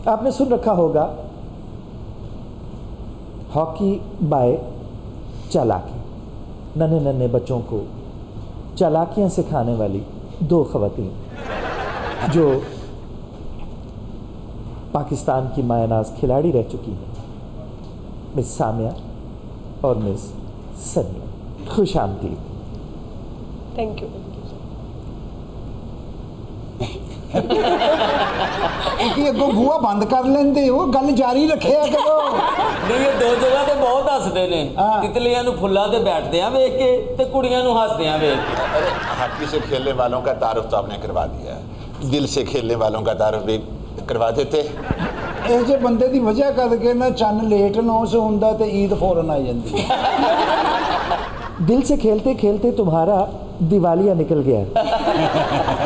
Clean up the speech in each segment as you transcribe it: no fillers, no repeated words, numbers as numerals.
आपने सुन रखा होगा हॉकी बाय चालाकी, नन्हे नन्हे बच्चों को चालाकियां सिखाने वाली दो खवातीन जो पाकिस्तान की मायनाज खिलाड़ी रह चुकी हैं, मिस सामिया और मिस सनिया। खुश आमदीद। Thank you. कि अगो बूहा बंद कर लेंदे हो, गल जारी रखिया करो। नहीं, ये दो जगह ते बहुत हसदे ने, तितलियां नु फुल्ला ते बैठदे आ वेख के ते कुड़ियां नु हसदे आ वेख के। अरे हॉकी से खेलने वालों का तारुफ तो आपने करवा दिया, दिल से खेलने वालों का तारुफ भी करवा देते। ਇਹ ਜੇ ਬੰਦੇ ਦੀ ਵਜ੍ਹਾ ਕਰਕੇ ਨਾ ਚੰਨ ਲੇਟ 9 ਹੁੰਦਾ ਤੇ ईद फौरन आ जाती। दिल से खेलते खेलते तुम्हारा दिवालिया निकल गया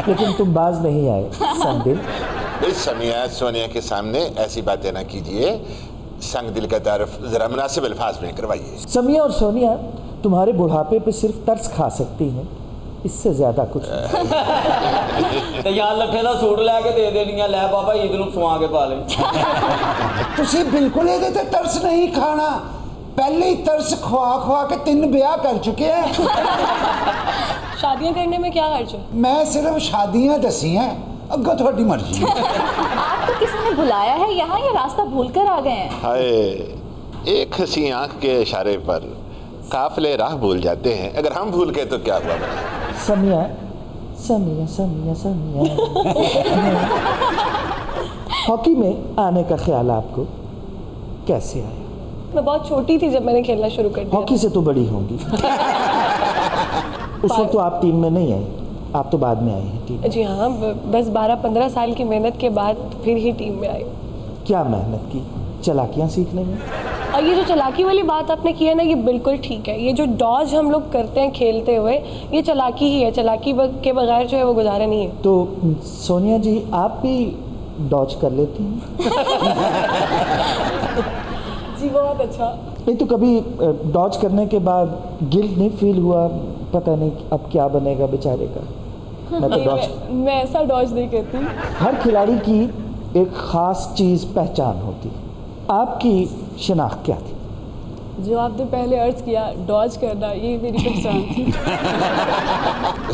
लेकिन तुम बाज नहीं आए संग दिल। इस समिया सोनिया के सामने ऐसी बातें ना कीजिए, संग दिल का तारुफ जरा मुनासिब अल्फाज में करवाइए। समिया और सोनिया तुम्हारे बुढ़ापे पे सिर्फ तरस खा सकती हैं, इससे ज्यादा कुछ ते यार लठे दा सूट लेके दे देनियां, ले बाबा ईद नूं सवा के पा ले। तुसी बिल्कुल ਇਹਦੇ ਤੇ ਤਰਸ नहीं खाना, पहले ही तरस खवा खवा के 3 ब्याह कर चुके हैं। शादियां करने में क्या हर्ज है? मैं सिर्फ शादियां दसी हैं, अगो थोड़ी मर्जी। आपको किसी ने बुलाया है यहाँ या रास्ता भूल कर आ गए हैं? हाय, एक हंसी आंख के इशारे पर काफिले राह भूल जाते हैं, अगर हम भूल गए तो क्या हुआ? समिया समिया समिया समिया हॉकी में आने का ख्याल आपको कैसे आया? मैं बहुत छोटी थी जब मैंने खेलना शुरू कर दिया। हॉकी से तो बड़ी होंगी। उस वक्त तो आप टीम में नहीं आई, आप तो बाद में आई हैं टीम। जी हाँ, बस 12-15 साल की मेहनत के बाद फिर ही टीम में आई। क्या मेहनत की? चालाकियाँ सीखने में। और ये जो चालाकी वाली बात आपने की है ना, ये बिल्कुल ठीक है। ये जो डॉज हम लोग करते हैं खेलते हुए, ये चालाकी ही है। चालाकी के बगैर जो है वो गुजारा नहीं है। तो सोनिया जी, आप भी डॉज कर लेती हैं? जी बहुत अच्छा। नहीं तो कभी डॉज करने के बाद गिल्ट नहीं फील हुआ, पता नहीं अब क्या बनेगा बेचारे का? मैं तो डॉज, मैं ऐसा डॉज नहीं करती। हर खिलाड़ी की एक ख़ास चीज़ पहचान होती है, आपकी शिनाख्त क्या थी? जो आपने पहले अर्ज किया, डॉज करना, ये मेरी पहचान थी।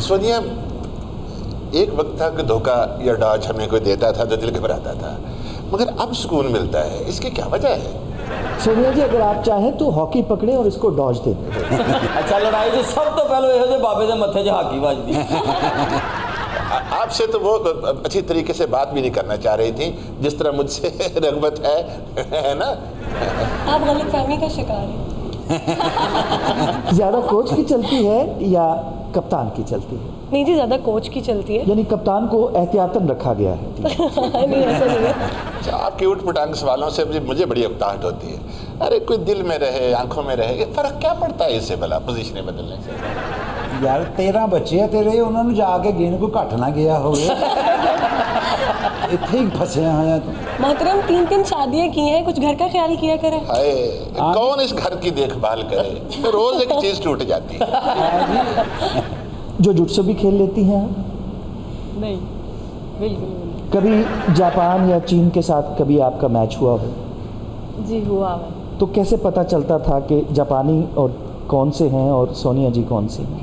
सोनिया, एक वक्त था कि धोखा या डॉज हमें कोई देता था तो दिल घबराता था, मगर अब सुकून मिलता है, इसकी क्या वजह है? सोनिया जी, अगर आप चाहें तो हॉकी पकड़ें और इसको डॉज दे दें। अच्छा, लड़ाई जो सब तो पहले यहो जे बाबे दे मत्थे 'च हाकी वजदी। आपसे तो वो अच्छी तरीके से बात भी नहीं करना चाह रही थी जिस तरह मुझसे रगबत है ना? आप गलतफहमी का शिकार हैं। ज़्यादा कोच की चलती है या कप्तान की चलती है? नहीं जी, ज़्यादा कोच की चलती है। यानी कप्तान को एहतियातन रखा गया है। नहीं, ऐसा नहीं है। आपके उठ पटांग सवालों से मुझे बड़ी उकताहट होती है। अरे कोई दिल में रहे, आंखों में रहे, फर्क क्या पड़ता है इससे भला पोजीशनें बदलने से? यार 13 बच्चे हैं तेरे, उन्होंने जाके गिन को घट ना गया हो। इतने ही फंसे हैं तुम। मोहतरम, 3 शादियां की हैं, कुछ घर का ख्याल किया करें। हाय, कौन इस घर की देखभाल करे? तो रोज एक चीज टूट जाती है। जो जुट्सु भी खेल लेती हैं आप? नहीं, बिल्कुल नहीं। कभी जापान या चीन के साथ कभी आपका मैच हुआ हो? जी हुआ है। तो कैसे पता चलता था कि जापानी और कौन से हैं और सोनिया जी कौन सी हैं?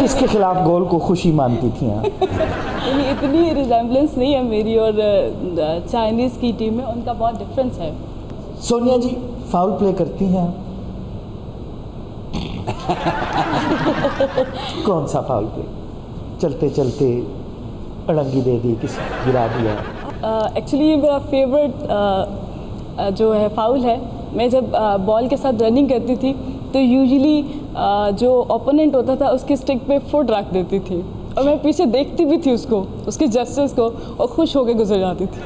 किसके खिलाफ गोल को खुशी मानती थी आप? इतनी रिजेम्बलेंस नहीं है मेरी और चाइनीज़ की टीम में, उनका बहुत डिफरेंस है। सोनिया जी, फाउल प्ले करती हैं आप? कौन सा फाउल प्ले? चलते चलते अड़ंगी दे दी, किसी गिरा दिया? एक्चुअली ये मेरा फेवरेट जो है फाउल है। मैं जब बॉल के साथ रनिंग करती थी तो यूजुअली जो ओपोनेंट होता था उसके स्टिक पे फुट रख देती थी और मैं पीछे देखती भी थी उसको, उसके जस्टिस को, और खुश होकर गुजर जाती थी।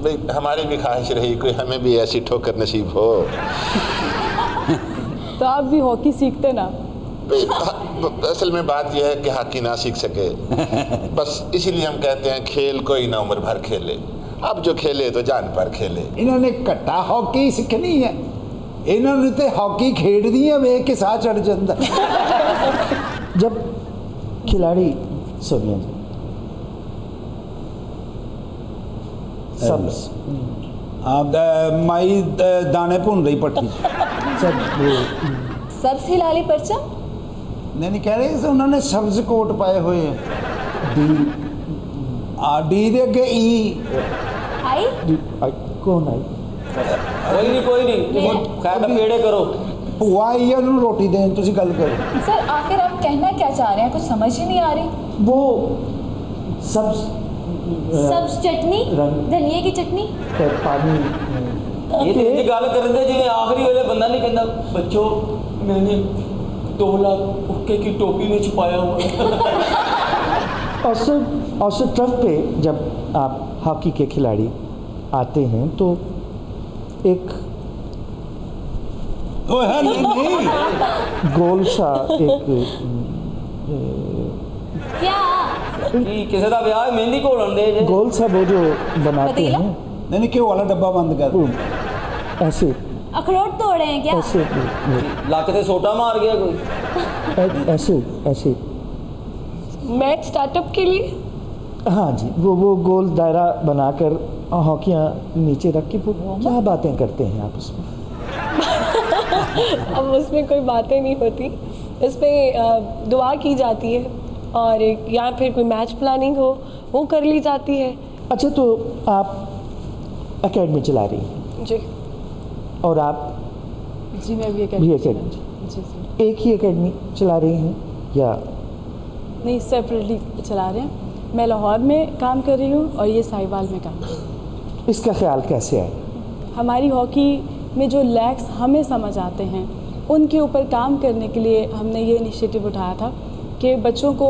भाई हमारी भी ख्वाहिश रही कोई हमें भी ऐसी ठोकर नसीब हो। तो आप भी हॉकी सीखते ना? असल में बात यह है कि हॉकी ना सीख सके, बस इसीलिए हम कहते हैं खेल कोई ना उम्र भर खेले, अब जो खेले तो जान पर खेले। इन्होंने घट्टा हॉकी सीखनी है, इन्होंने तो हॉकी खेडनी है, वेख के साह चढ़ जाता। जब खिलाड़ी सोनिया जी सब्ज माई दाने भुन रही पट्टी सब वो सब्ज हिलाली परचम। नहीं कह रहे उन्होंने सब्ज कोट पाए हुए हैं। डी दे अगे ई आई कौन आई? कोई नहीं खैर पेड़े करो। भूआ आई है उन्होंने रोटी दें, तुसी गल करो। सर आखिर आप कहना क्या चाह रहे हैं, कुछ समझ ही नहीं आ रही। वो सब्ज सब्ज चटनी, धनिया की चटनी, पानी ये तो इंज गल कर दे जिवें आखिरी वेले बंदा नहीं कहंदा बच्चों मैंने 2 लाख हुक्के की टोपी में छुपाया हुआ है। और ट्रफ पे जब आप हॉकी के खिलाड़ी आते हैं तो एक गोल सा एक क्या कि किसी का ब्याह मेहंदी घोलन दे जे गोल सा वो जो बनाते पतीला? हैं नहीं क्यों वाला डब्बा बंद कर। वो ऐसे अखरोट तोड़े हैं क्या? ऐसे लक ते सोटा मार गया कोई। ऐसे ऐसे मैच स्टार्टअप के लिए हाँ जी, वो गोल दायरा बनाकर हॉकियाँ नीचे रख के वो क्या बातें करते हैं आप उसमें? अब उसमें कोई बातें नहीं होती, इस पे दुआ की जाती है और या फिर कोई मैच प्लानिंग हो वो कर ली जाती है। अच्छा, तो आप एकेडमी चला रही हैं जी और आप जी मैं भी भी एकेडमी, जी जी एक ही एकेडमी चला रही हैं या? नहीं, सेपरेटली चला रहे हैं। मैं लाहौर में काम कर रही हूँ और ये साहिवाल में काम कर रही हूँ। इसका ख्याल कैसे आया? हमारी हॉकी में जो लैक्स हमें समझ आते हैं उनके ऊपर काम करने के लिए हमने ये इनिशिएटिव उठाया था कि बच्चों को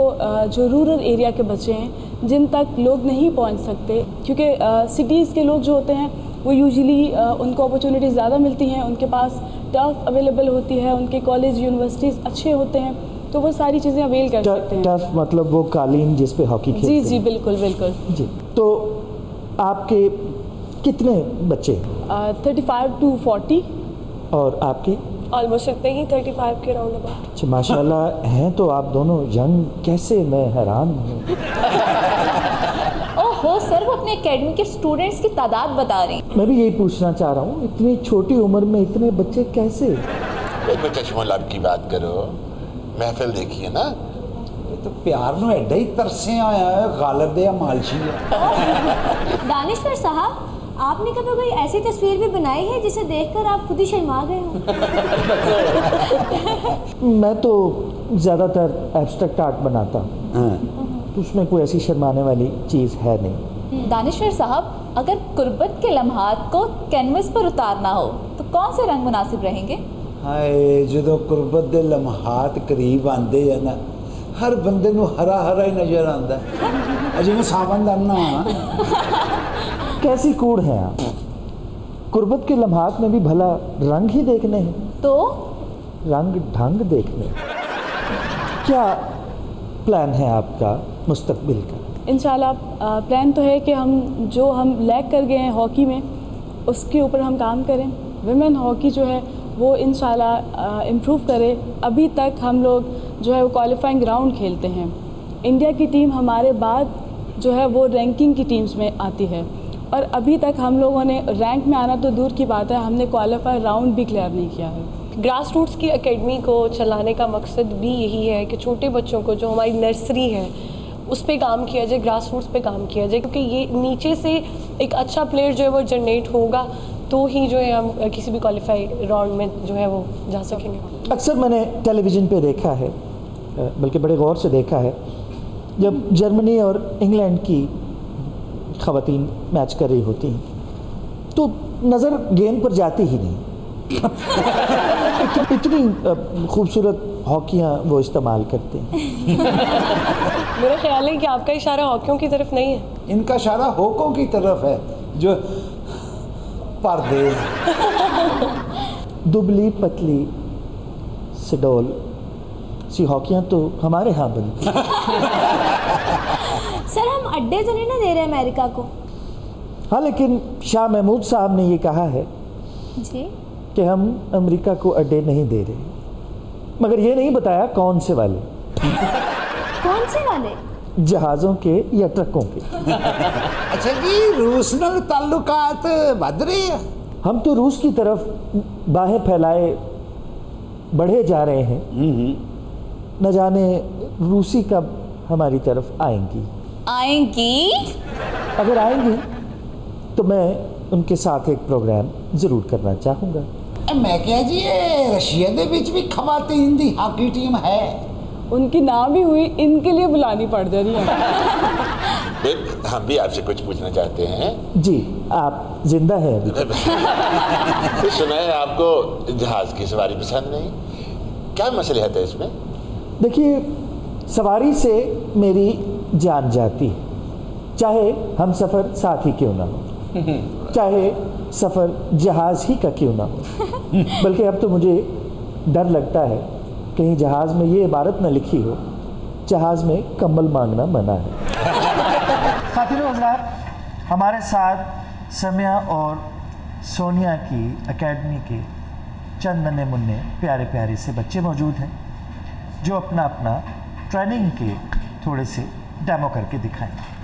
जो रूरल एरिया के बच्चे हैं जिन तक लोग नहीं पहुंच सकते, क्योंकि सिटीज़ के लोग जो होते हैं वो यूजुअली उनको अपॉर्चुनिटीज़ ज़्यादा मिलती हैं, उनके पास टर्फ अवेलेबल होती है, उनके कॉलेज यूनिवर्सिटीज़ अच्छे होते हैं, तो वो सारी चीज़ें अवेल कर सकते हैं। टर्फ मतलब वो कालीन जिस पे हॉकी खेलते हैं? जी बिल्कुल बिल्कुल जी। तो आपके कितने बच्चे? 35 to 40 और आपके? ऑलमोस्ट इतने ही, 35 के राउंड अबाउट। अच्छा, माशाल्लाह हैं तो आप दोनों यंग, कैसे मैं हैरान हूँ। ओहो सर, वो अपने एकेडमी के स्टूडेंट्स की तादाद बता रही हैं। मैं भी यही पूछना चाह रहा हूँ, इतनी छोटी उम्र में इतने बच्चे कैसे? कोई चश्मो लब की बात करो, महफिल देखिए ना। तो प्यार ਨੂੰ ਐਡਾ ਹੀ ਤਰਸਿਆ ਆਇਆ गालिब दे या मालशी है। दानिश्वर साहब, आपने कभी कोई ऐसी तस्वीर भी बनाई है जिसे देखकर आप खुद ही शर्मा गए हो? मैं तो ज़्यादातर एब्स्ट्रैक्ट आर्ट बनाता हूँ, तो उसमें कोई ऐसी शर्माने वाली चीज़ है नहीं। दानिश्वर साहब, अगर कुर्बत के लम्हात को कैनवस पर उतारना हो तो कौन से रंग मुनासिब रहेंगे? हाय, जो कुर्बत के लम्हात करीब आते हैं ना, हर बंदे को हरा हरा ही नजर आता है, जिवें सावन दा ना। कैसी कूड़ है आप? कुर्बत के लम्हात में भी भला रंग ही देखने हैं? तो रंग ढंग देखने। क्या प्लान है आपका मुस्तकबिल का? इंशाल्लाह प्लान तो है कि हम लैग कर गए हैं हॉकी में, उसके ऊपर हम काम करें। विमेन हॉकी जो है वो इंशाल्लाह इम्प्रूव करे। अभी तक हम लोग जो है वो क्वालिफाइंग राउंड खेलते हैं। इंडिया की टीम हमारे बाद जो है वो रैंकिंग की टीम्स में आती है और अभी तक हम लोगों ने रैंक में आना तो दूर की बात है, हमने क्वालिफाई राउंड भी क्लियर नहीं किया है। ग्रास रूट्स की एकेडमी को चलाने का मकसद भी यही है कि छोटे बच्चों को, जो हमारी नर्सरी है उस पे काम किया जाए, ग्रास रूट्स पे काम किया जाए, क्योंकि ये नीचे से एक अच्छा प्लेयर जो है वो जनरेट होगा तो ही जो है हम किसी भी क्वालिफाई राउंड में जो है वो जा सकेंगे। अक्सर मैंने टेलीविज़न पे देखा है, बल्कि बड़े गौर से देखा है, जब जर्मनी और इंग्लैंड की ख़वातीन मैच कर रही होती हैं तो नज़र गेंद पर जाती ही नहीं। इतनी खूबसूरत हॉकियाँ वो इस्तेमाल करते हैं। मेरा ख्याल है कि आपका इशारा हॉकियों की तरफ नहीं है, इनका इशारा होकों की तरफ है जो पर्दे। दुबली पतली सिडोल सी हॉकियाँ तो हमारे यहाँ बनती हैं। सर, हम अड्डे तो नहीं ना दे रहे अमेरिका को? हाँ, लेकिन शाह महमूद साहब ने ये कहा है जी कि हम अमेरिका को अड्डे नहीं दे रहे, मगर ये नहीं बताया कौन से वाले। कौन से वाले? जहाज़ों के या ट्रकों के। अच्छा जी, रूस नाल ताल्लुकात बढ़ रहे हैं? हम तो रूस की तरफ बाहें फैलाए बढ़े जा रहे हैं। न जाने रूसी कब हमारी तरफ आएंगी। अगर आएंगी तो मैं उनके साथ एक प्रोग्राम ज़रूर करना चाहूँगा। मैं क्या जी, ये रशिया के बीच भी खवातीन दी हॉकी टीम है? उनकी ना भी हुई, इनके लिए बुलानी पड़ जा रही है। हम भी आपसे कुछ पूछना चाहते हैं। जी, आप जिंदा हैं अभी? तो सुना है आपको जहाज की सवारी पसंद नहीं, क्या मसलियत है इसमें? देखिए, सवारी से मेरी जान जाती है, चाहे हम सफ़र साथ ही क्यों ना हो, चाहे सफ़र जहाज़ ही का क्यों ना हो। बल्कि अब तो मुझे डर लगता है कहीं जहाज़ में ये इबारत न लिखी हो, जहाज़ में कम्बल मांगना मना है। खातिरों हज़रात, हमारे साथ सम्या और सोनिया की एकेडमी के चंद नन्हे मुन्ने प्यारे प्यारे से बच्चे मौजूद हैं जो अपना अपना ट्रेनिंग के थोड़े से डेमो करके दिखाएंगे।